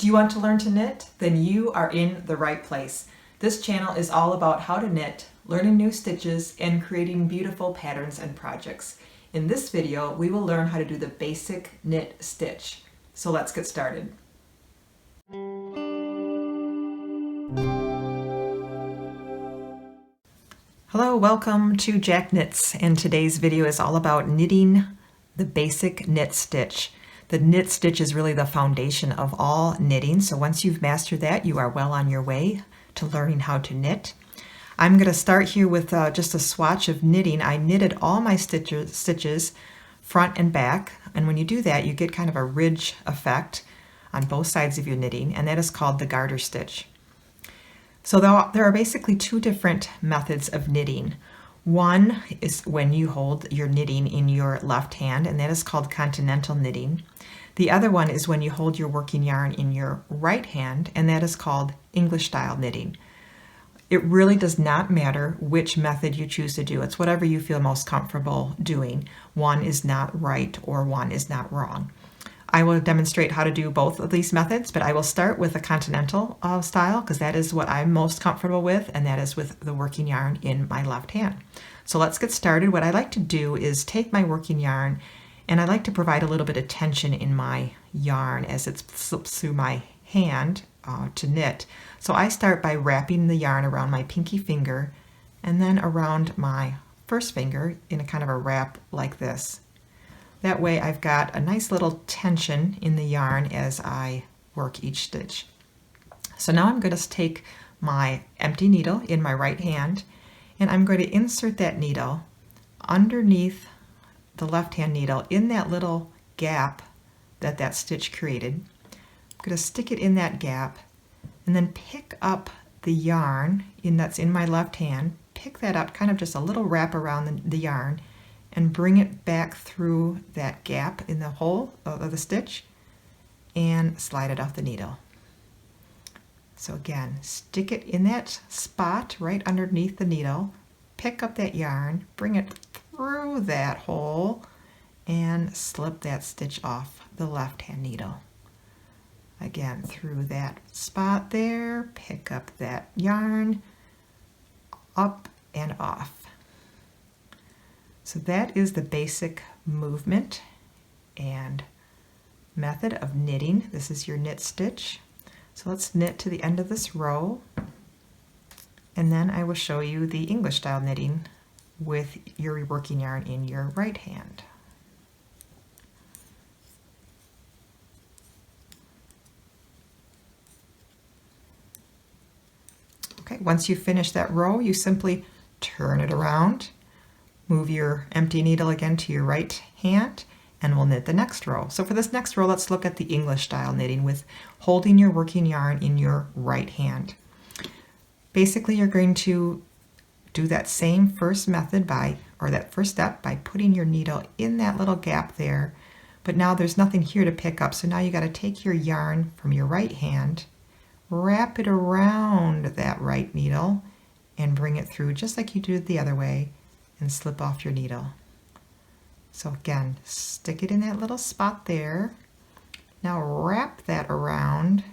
Do you want to learn to knit? Then you are in the right place. This channel is all about how to knit, learning new stitches, and creating beautiful patterns and projects. In this video, we will learn how to do the basic knit stitch. So let's get started. Hello, welcome to Jack Knits, and today's video is all about knitting the basic knit stitch. The knit stitch is really the foundation of all knitting, so once you've mastered that, you are well on your way to learning how to knit. I'm going to start here with just a swatch of knitting. I knitted all my stitches front and back, and when you do that, you get kind of a ridge effect on both sides of your knitting, and that is called the garter stitch. So there are basically two different methods of knitting. One is when you hold your knitting in your left hand, and that is called Continental Knitting. The other one is when you hold your working yarn in your right hand, and that is called English Style knitting. It really does not matter which method you choose to do. It's whatever you feel most comfortable doing. One is not right or one is not wrong. I will demonstrate how to do both of these methods, but I will start with the Continental style because that is what I'm most comfortable with, and that is with the working yarn in my left hand. So let's get started. What I like to do is take my working yarn, and I like to provide a little bit of tension in my yarn as it slips through my hand to knit. So I start by wrapping the yarn around my pinky finger and then around my first finger in a kind of a wrap like this. That way I've got a nice little tension in the yarn as I work each stitch. So now I'm going to take my empty needle in my right hand, and I'm going to insert that needle underneath the left hand needle in that little gap that stitch created. I'm going to stick it in that gap and then pick up the yarn that's in my left hand, pick that up, kind of just a little wrap around the yarn, and bring it back through that gap in the hole of the stitch and slide it off the needle. So again, stick it in that spot right underneath the needle, pick up that yarn, bring it through that hole, and slip that stitch off the left hand needle. Again, through that spot there, pick up that yarn, up and off. So that is the basic movement and method of knitting. This is your knit stitch. So let's knit to the end of this row, and then I will show you the English style knitting with your working yarn in your right hand. Okay, once you finish that row, you simply turn it around. Move your empty needle again to your right hand, and we'll knit the next row. So for this next row, let's look at the English style knitting with holding your working yarn in your right hand. Basically, you're going to do that same first method that first step by putting your needle in that little gap there, but now there's nothing here to pick up. So now you got to take your yarn from your right hand, wrap it around that right needle, and bring it through just like you did the other way, and slip off your needle. So again, stick it in that little spot there. Now wrap that around,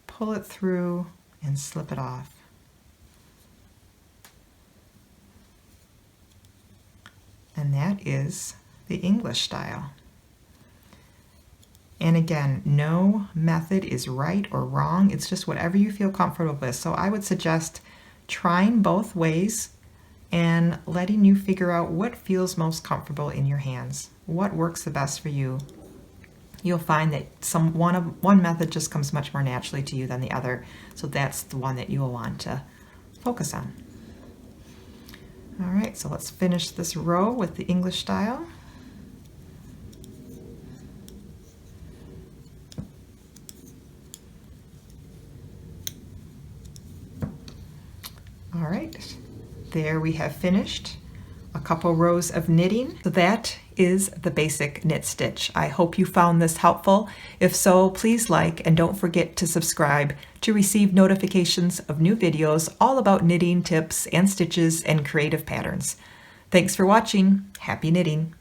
pull it through, and slip it off. And that is the English style. And again, no method is right or wrong. It's just whatever you feel comfortable with. So I would suggest trying both ways and letting you figure out what feels most comfortable in your hands, what works the best for you. You'll find that one method just comes much more naturally to you than the other, so that's the one that you will want to focus on. All right, so let's finish this row with the English style. All right. There we have finished a couple rows of knitting. So that is the basic knit stitch. I hope you found this helpful. If so, please like and don't forget to subscribe to receive notifications of new videos all about knitting tips and stitches and creative patterns. Thanks for watching. Happy knitting!